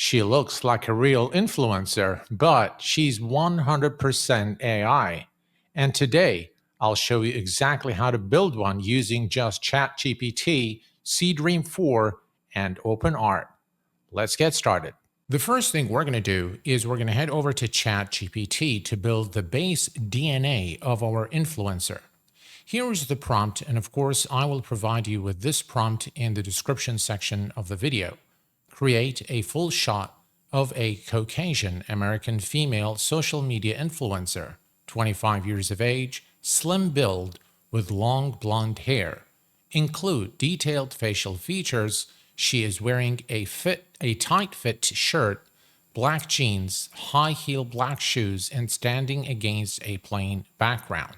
She looks like a real influencer, but she's 100% AI. And today, I'll show you exactly how to build one using just ChatGPT, Seedream 4, and OpenArt. Let's get started. The first thing we're going to do is we're going to head over to ChatGPT to build the base DNA of our influencer. Here is the prompt, and of course, I will provide you with this prompt in the description section of the video. Create a full shot of a Caucasian American female social media influencer, 25 years of age, slim build, with long blonde hair. Include detailed facial features. She is wearing a tight fit shirt, black jeans, high heel black shoes, and standing against a plain background.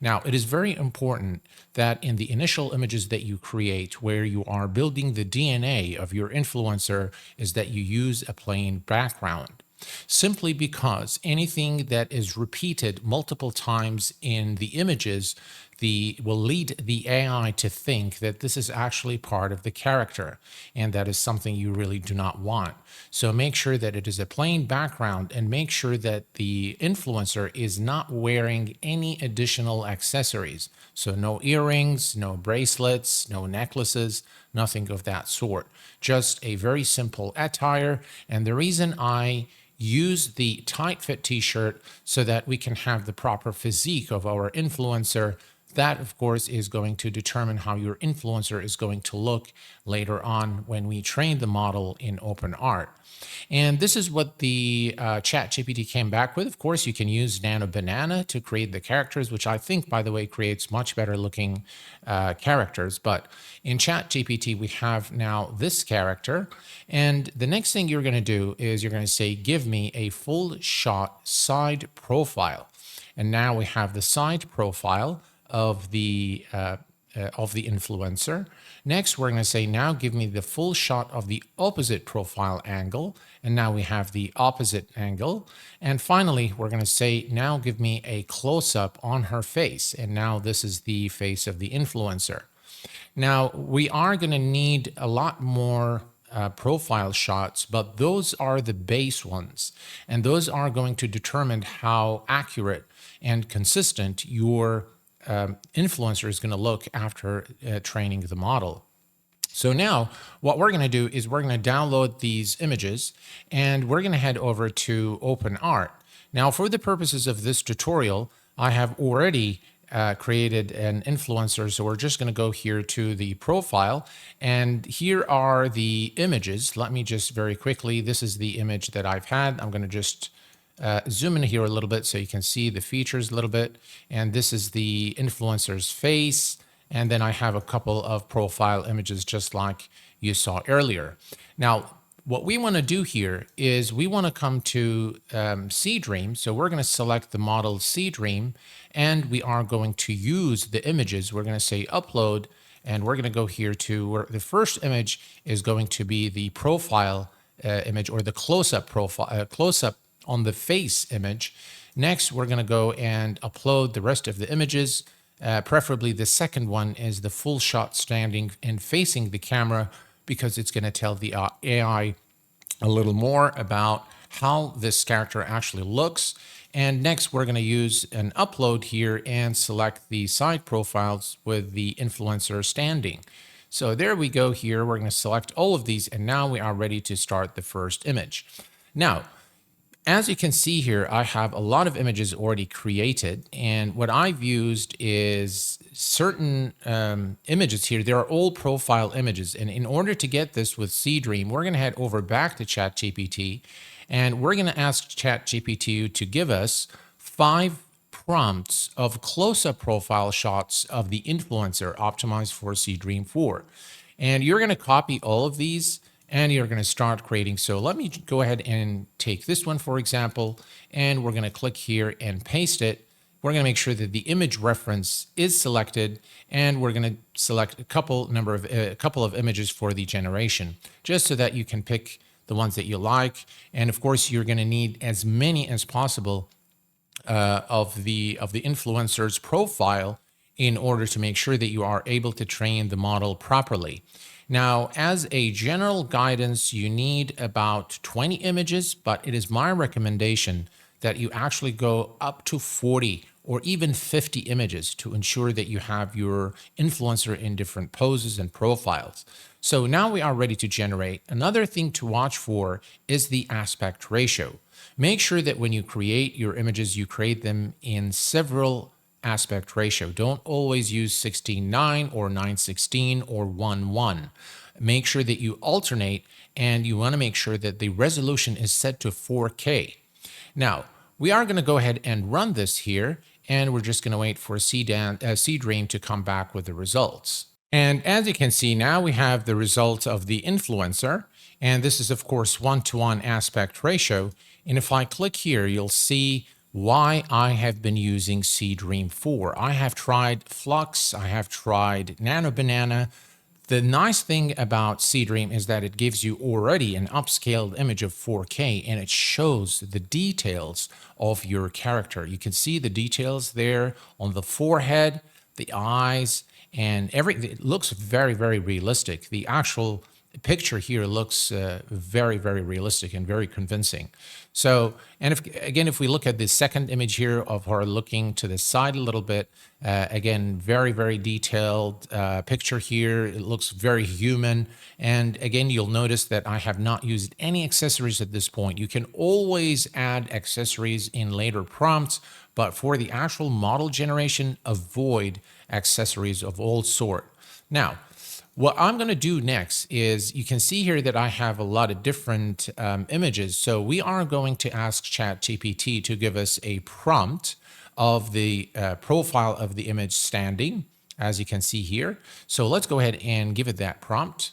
Now, it is very important that in the initial images that you create, where you are building the DNA of your influencer, is that you use a plain background. Simply because anything that is repeated multiple times in the images will lead the AI to think that this is actually part of the character, and that is something you really do not want. So make sure that it is a plain background, and make sure that the influencer is not wearing any additional accessories. So no earrings, no bracelets, no necklaces, nothing of that sort. Just a very simple attire. And the reason I use the tight fit t-shirt so that we can have the proper physique of our influencer. That, of course, is going to determine how your influencer is going to look later on when we train the model in OpenArt. And this is what the ChatGPT came back with. Of course, you can use Nano Banana to create the characters, which I think, by the way, creates much better looking characters. But in ChatGPT, we have now this character. And the next thing you're going to do is you're going to say, give me a full shot side profile. And now we have the side profile of the influencer. Next, we're going to say, now give me the full shot of the opposite profile angle. And now we have the opposite angle. And finally, we're going to say, now give me a close-up on her face. And now this is the face of the influencer. Now, we are going to need a lot more profile shots, but those are the base ones. And those are going to determine how accurate and consistent your influencer is going to look after training the model. So now what we're going to do is we're going to download these images, and we're going to head over to OpenArt. Now, for the purposes of this tutorial, I have already created an influencer. So we're just going to go here to the profile, and here are the images. Let me just very quickly, this is the image that I've had. I'm going to just zoom in here a little bit so you can see the features a little bit. And this is the influencer's face. And then I have a couple of profile images just like you saw earlier. Now, what we want to do here is we want to come to Seedream. So we're going to select the model Seedream, and we are going to use the images. We're going to say upload, and we're going to go here to where the first image is going to be the profile image, or the close-up profile, close-up on the face image. Next, we're going to go and upload the rest of the images. Preferably the second one is the full shot standing and facing the camera, because it's going to tell the AI a little more about how this character actually looks. And next, we're going to use an upload here and select the side profiles with the influencer standing. So there we go here. We're going to select all of these, and now we are ready to start the first image. Now, as you can see here, I have a lot of images already created, and what I've used is certain images here. They are all profile images, and in order to get this with Seedream, we're going to head over back to ChatGPT, and we're going to ask ChatGPT to give us 5 prompts of close-up profile shots of the influencer optimized for Seedream 4. And you're going to copy all of these, and you're going to start creating. So let me go ahead and take this one, for example, and we're going to click here and paste it. We're going to make sure that the image reference is selected, and we're going to select a couple of images for the generation, just so that you can pick the ones that you like. And of course, you're going to need as many as possible of the influencer's profile in order to make sure that you are able to train the model properly. Now, as a general guidance, you need about 20 images, but it is my recommendation that you actually go up to 40 or even 50 images to ensure that you have your influencer in different poses and profiles. So now we are ready to generate. Another thing to watch for is the aspect ratio. Make sure that when you create your images, you create them in several aspect ratio. Don't always use 16:9 or 9:16 or 1:1. Make sure that you alternate, and you want to make sure that the resolution is set to 4K. Now, we are going to go ahead and run this here, and we're just going to wait for Seedream to come back with the results. And as you can see, now we have the results of the influencer. And this is, of course, 1:1 aspect ratio. And if I click here, you'll see why I have been using Seedream 4. I have tried Flux, I have tried Nano Banana. The nice thing about Seedream is that it gives you already an upscaled image of 4K, and it shows the details of your character. You can see the details there on the forehead, the eyes, and everything. It looks very, very realistic. The actual picture here looks very, very realistic and very convincing. So, and if we look at the second image here of her looking to the side a little bit, again, very, very detailed picture here. It looks very human. And again, you'll notice that I have not used any accessories at this point. You can always add accessories in later prompts, but for the actual model generation, avoid accessories of all sort. Now, what I'm going to do next is, you can see here that I have a lot of different images. So we are going to ask ChatGPT to give us a prompt of the profile of the image standing, as you can see here. So let's go ahead and give it that prompt.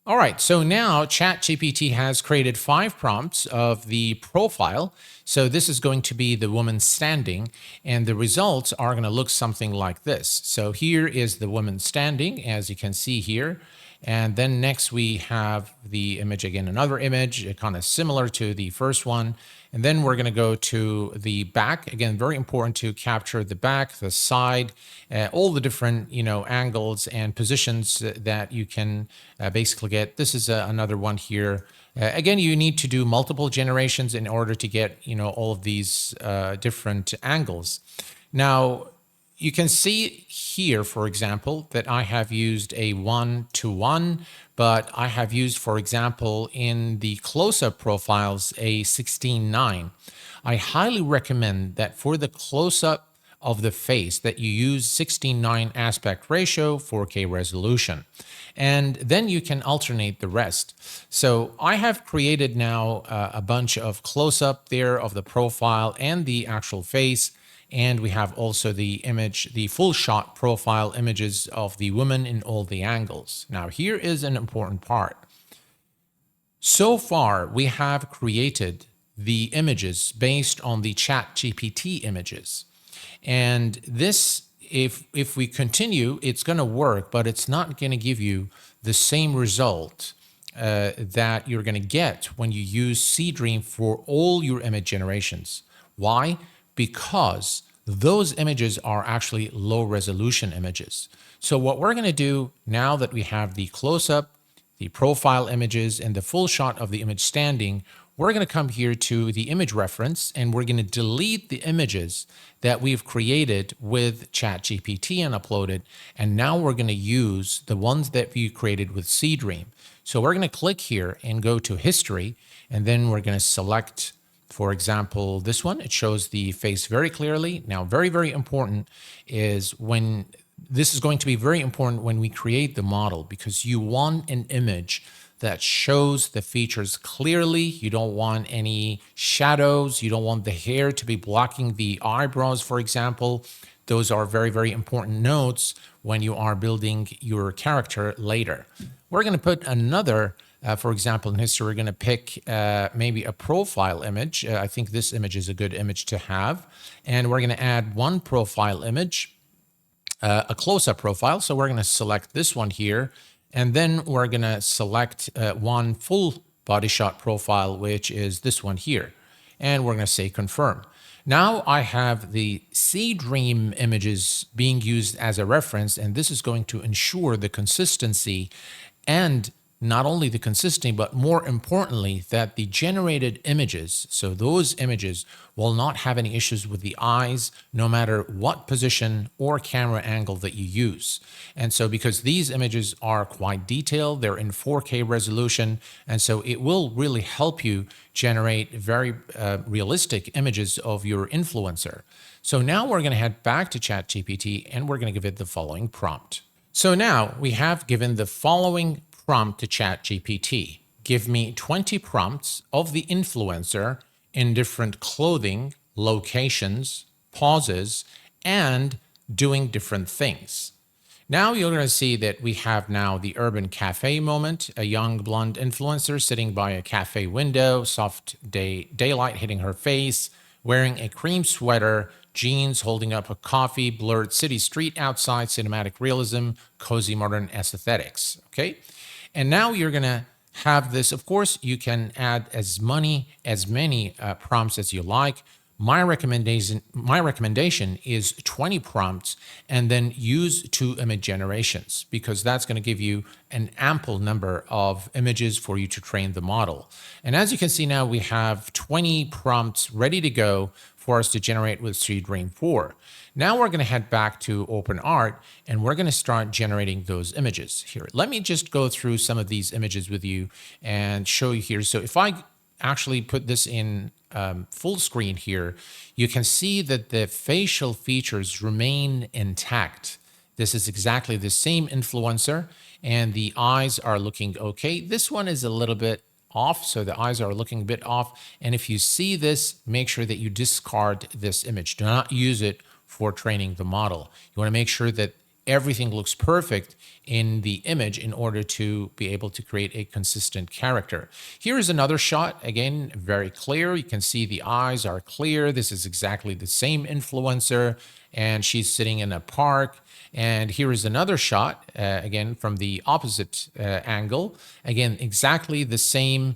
All right, so now ChatGPT has created 5 prompts of the profile. So this is going to be the woman standing, and the results are going to look something like this. So here is the woman standing, as you can see here. And then next we have the image again, another image, kind of similar to the first one. And then we're going to go to the back. Again, very important to capture the back, the side, all the different, angles and positions that you can basically get. This is another one here. Again, you need to do multiple generations in order to get, all of these different angles. Now, you can see here, for example, that I have used a 1:1, but I have used, for example, in the close-up profiles, a 16:9. I highly recommend that for the close-up of the face that you use 16:9 aspect ratio, 4K resolution. And then you can alternate the rest. So I have created now a bunch of close-up there of the profile and the actual face. And we have also the image, the full shot profile images of the woman in all the angles. Now, here is an important part. So far, we have created the images based on the ChatGPT images. And this, if we continue, it's going to work, but it's not going to give you the same result that you're going to get when you use Seedream for all your image generations. Why? Because those images are actually low resolution images. So what we're going to do now that we have the close-up, the profile images, and the full shot of the image standing, we're going to come here to the image reference, and we're going to delete the images that we've created with ChatGPT and uploaded. And now we're going to use the ones that we created with Seedream. So we're going to click here and go to history, and then we're going to select, for example, this one. It shows the face very clearly. Now, very, very important is when this is going to be very important when we create the model, because you want an image that shows the features clearly. You don't want any shadows. You don't want the hair to be blocking the eyebrows, for example. Those are very, very important notes when you are building your character later. We're going to put another, for example, in history, we're going to pick maybe a profile image. I think this image is a good image to have. And we're going to add one profile image, a close-up profile. So we're going to select this one here. And then we're going to select one full body shot profile, which is this one here. And we're going to say confirm. Now I have the Seedream images being used as a reference, and this is going to ensure the consistency And not only the consistency, but more importantly, that the generated images, so those images will not have any issues with the eyes, no matter what position or camera angle that you use. And so because these images are quite detailed, they're in 4K resolution, and so it will really help you generate very realistic images of your influencer. So now we're going to head back to ChatGPT and we're going to give it the following prompt. So now we have given the following prompt to ChatGPT. Give me 20 prompts of the influencer in different clothing, locations, pauses, and doing different things. Now you're going to see that we have now the urban cafe moment, a young blonde influencer sitting by a cafe window, soft daylight hitting her face, wearing a cream sweater, jeans, holding up a coffee, blurred city street outside, cinematic realism, cozy modern aesthetics. Okay. And now you're going to have this. Of course, you can add as many prompts as you like. My recommendation is 20 prompts and then use 2 image generations, because that's going to give you an ample number of images for you to train the model. And as you can see now, we have 20 prompts ready to go for us to generate with Seedream 4. Now we're going to head back to OpenArt and we're going to start generating those images here. Let me just go through some of these images with you and show you here. So if I actually put this in full screen here, you can see that the facial features remain intact. This is exactly the same influencer and the eyes are looking okay. This one is a little bit off, so the eyes are looking a bit off. And if you see this, make sure that you discard this image. Do not use it for training the model. You want to make sure that everything looks perfect in the image in order to be able to create a consistent character. Here is another shot, again, very clear. You can see the eyes are clear. This is exactly the same influencer, and she's sitting in a park. And here is another shot, again, from the opposite angle. Again, exactly the same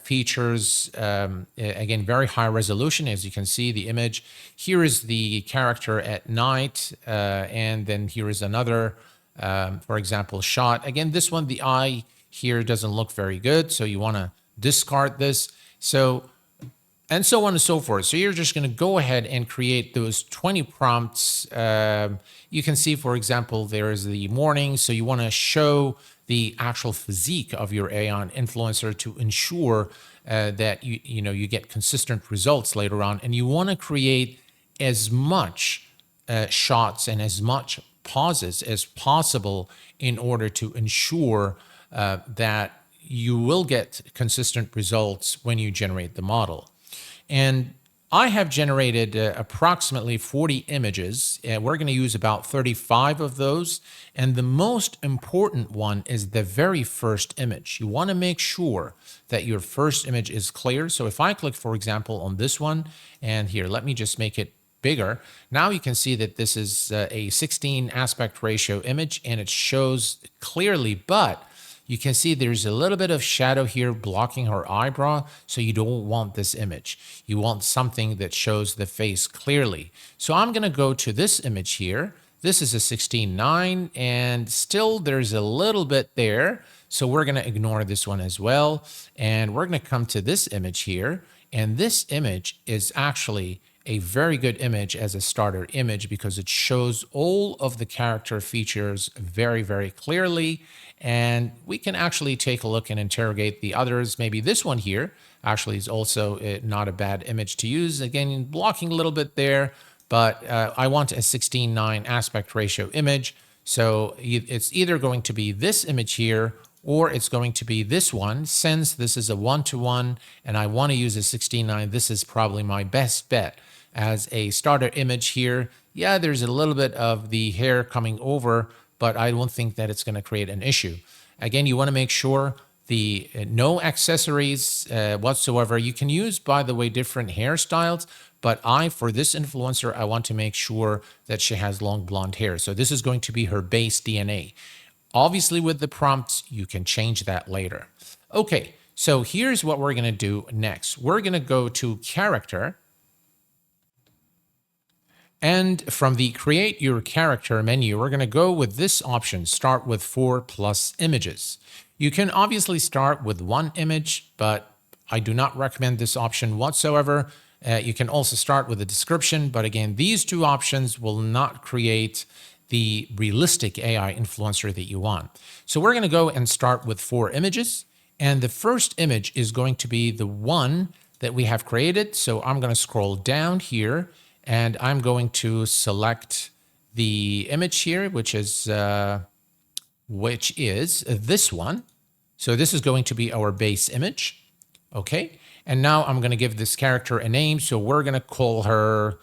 features, again, very high resolution, as you can see the image. Here is the character at night, and then here is another, for example, shot. Again, this one, the eye here doesn't look very good, so you want to discard this. So, and so on and so forth. So you're just going to go ahead and create those 20 prompts. You can see, for example, there is the morning. So you want to show the actual physique of your AI influencer to ensure that you get consistent results later on. And you want to create as much shots and as much pauses as possible in order to ensure that you will get consistent results when you generate the model. And I have generated approximately 40 images, and we're going to use about 35 of those. And the most important one is the very first image. You want to make sure that your first image is clear. So if I click, for example, on this one, and here, let me just make it bigger. Now you can see that this is a 16 aspect ratio image, and it shows clearly, but you can see there's a little bit of shadow here blocking her eyebrow, so you don't want this image. You want something that shows the face clearly. So I'm going to go to this image here. This is a 16:9, and still there's a little bit there, so we're going to ignore this one as well. And we're going to come to this image here, and this image is actually a very good image as a starter image because it shows all of the character features very, very clearly. And we can actually take a look and interrogate the others. Maybe this one here actually is also not a bad image to use. Again, blocking a little bit there, but I want a 16:9 aspect ratio image. So it's either going to be this image here or it's going to be this one. Since this is a 1:1 and I want to use a 16:9, this is probably my best bet as a starter image here. Yeah, there's a little bit of the hair coming over, but I don't think that it's going to create an issue. Again, you want to make sure the no accessories whatsoever. You can use, by the way, different hairstyles, but for this influencer, I want to make sure that she has long blonde hair. So this is going to be her base DNA. Obviously, with the prompts, you can change that later. Okay, so here's what we're going to do next. We're going to go to character. And from the Create Your Character menu, we're going to go with this option, Start with 4+ images. You can obviously start with one image, but I do not recommend this option whatsoever. You can also start with a description, but again, these two options will not create the realistic AI influencer that you want. So we're going to go and start with 4 images. And the first image is going to be the one that we have created. So I'm going to scroll down here and I'm going to select the image here, which is this one. So this is going to be our base image. Okay. And now I'm going to give this character a name. So we're going to call her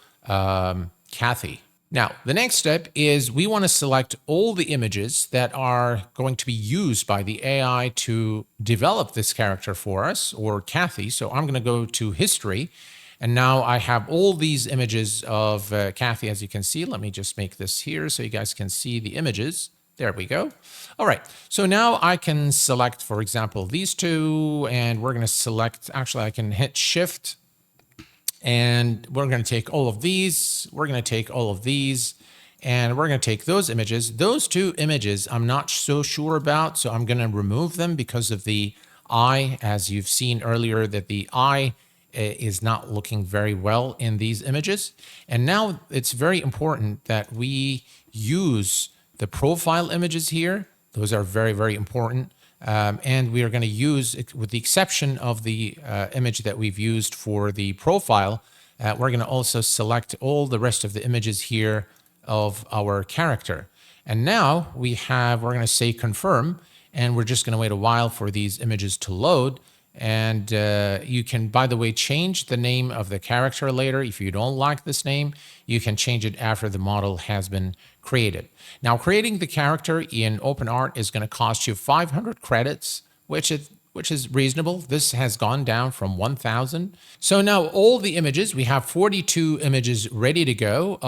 Kathy. Now, the next step is we want to select all the images that are going to be used by the AI to develop this character for us, or Kathy. So I'm going to go to history. And now I have all these images of Kathy, as you can see. Let me just make this here so you guys can see the images. There we go. All right. So now I can select, for example, these two, and we're going to select, actually, I can hit Shift. And we're going to take all of these, we're going to take all of these, and we're going to take those images. Those 2 images I'm not so sure about, so I'm going to remove them because of the eye. As you've seen earlier, that the eye is not looking very well in these images. And now it's very important that we use the profile images here. Those are very, very important. And we are going to use, with the exception of the image that we've used for the profile, we're going to also select all the rest of the images here of our character. And now we're going to say confirm, and we're just going to wait a while for these images to load. And you can, by the way, change the name of the character later. If you don't like this name, you can change it after the model has been created. Now, creating the character in OpenArt is going to cost you 500 credits, which is reasonable. This has gone down from 1,000. So now all the images, we have 42 images ready to go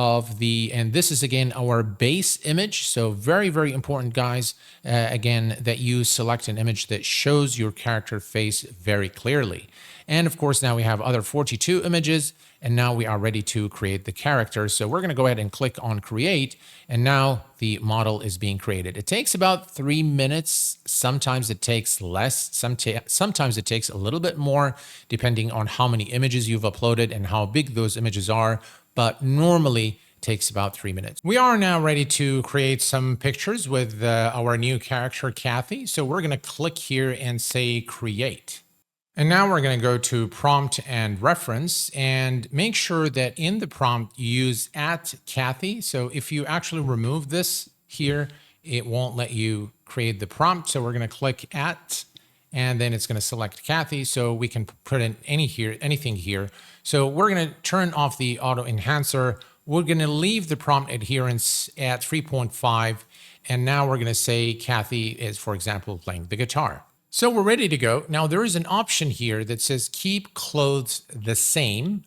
and this is again our base image. So very, very important, guys, again, that you select an image that shows your character face very clearly. And of course, now we have other 42 images, and now we are ready to create the character. So we're going to go ahead and click on create, and now the model is being created. It takes about 3 minutes. Sometimes it takes less. Sometimes it takes a little bit more, depending on how many images you've uploaded and how big those images are. But normally takes about 3 minutes. We are now ready to create some pictures with our new character, Kathy. So we're going to click here and say create. And now we're going to go to prompt and reference and make sure that in the prompt you use @Kathy. So if you actually remove this here, it won't let you create the prompt. So we're going to click @ and then it's going to select Kathy. So we can put in anything here. So we're going to turn off the auto enhancer. We're going to leave the prompt adherence at 3.5. And now we're going to say Kathy is, for example, playing the guitar. So we're ready to go. Now there is an option here that says keep clothes the same.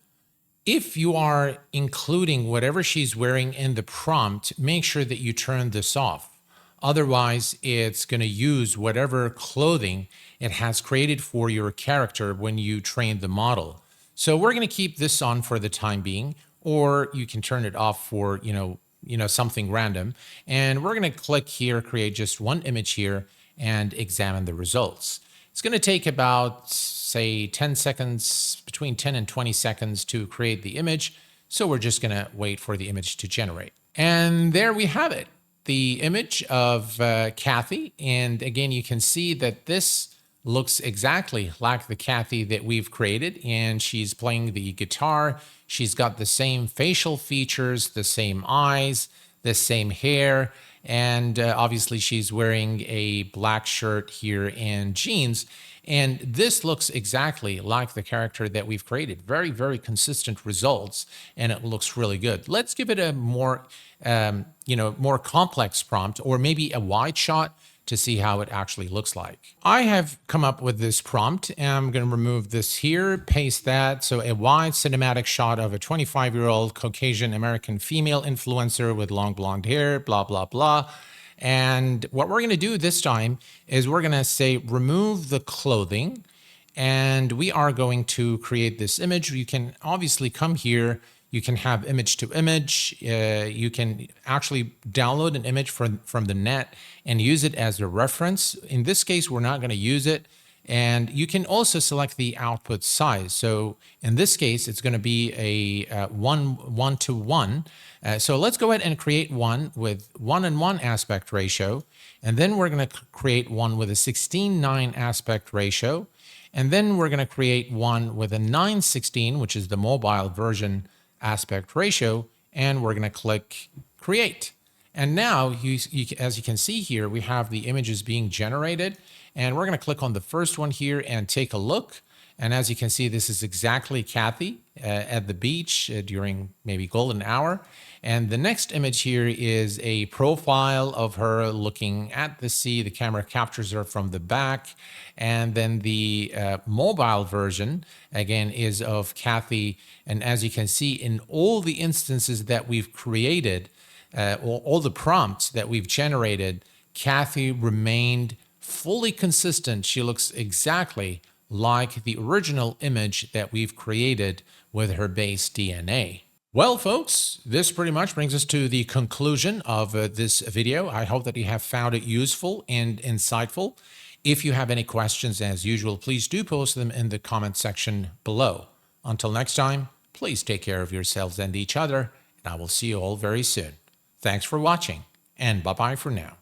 If you are including whatever she's wearing in the prompt, make sure that you turn this off. Otherwise, it's going to use whatever clothing it has created for your character when you train the model. So we're going to keep this on for the time being, or you can turn it off for, something random. And we're going to click here, create just one image here, and examine the results. It's going to take about, say, 10 seconds, between 10 and 20 seconds to create the image. So we're just going to wait for the image to generate. And there we have it, the image of Kathy. And again, you can see that this looks exactly like the Kathy that we've created, and she's playing the guitar. She's got the same facial features, the same eyes, the same hair, and obviously she's wearing a black shirt here and jeans. And this looks exactly like the character that we've created. Very, very consistent results, and it looks really good. Let's give it a more, more complex prompt, or maybe a wide shot, to see how it actually looks like. I have come up with this prompt, and I'm going to remove this here, paste that. So a wide cinematic shot of a 25-year-old Caucasian American female influencer with long blonde hair, blah, blah, blah. And what we're going to do this time is we're going to say remove the clothing, and we are going to create this image. You can obviously come here You can have image to image. You can actually download an image from the net and use it as a reference. In this case, we're not going to use it. And you can also select the output size. So in this case, it's going to be a 1:1. So let's go ahead and create one with 1:1 aspect ratio. And then we're going to create one with a 16:9 aspect ratio. And then we're going to create one with a 9:16, which is the mobile version aspect ratio. And we're going to click create. And now, as you can see here, we have the images being generated. And we're going to click on the first one here and take a look. And as you can see, this is exactly Kathy at the beach during maybe golden hour. And the next image here is a profile of her looking at the sea. The camera captures her from the back. And then the mobile version, again, is of Kathy. And as you can see, in all the instances that we've created, all the prompts that we've generated, Kathy remained fully consistent. She looks exactly like the original image that we've created with her base DNA. Well, folks, this pretty much brings us to the conclusion of this video. I hope that you have found it useful and insightful. If you have any questions, as usual, please do post them in the comment section below. Until next time, please take care of yourselves and each other, and I will see you all very soon. Thanks for watching, and bye-bye for now.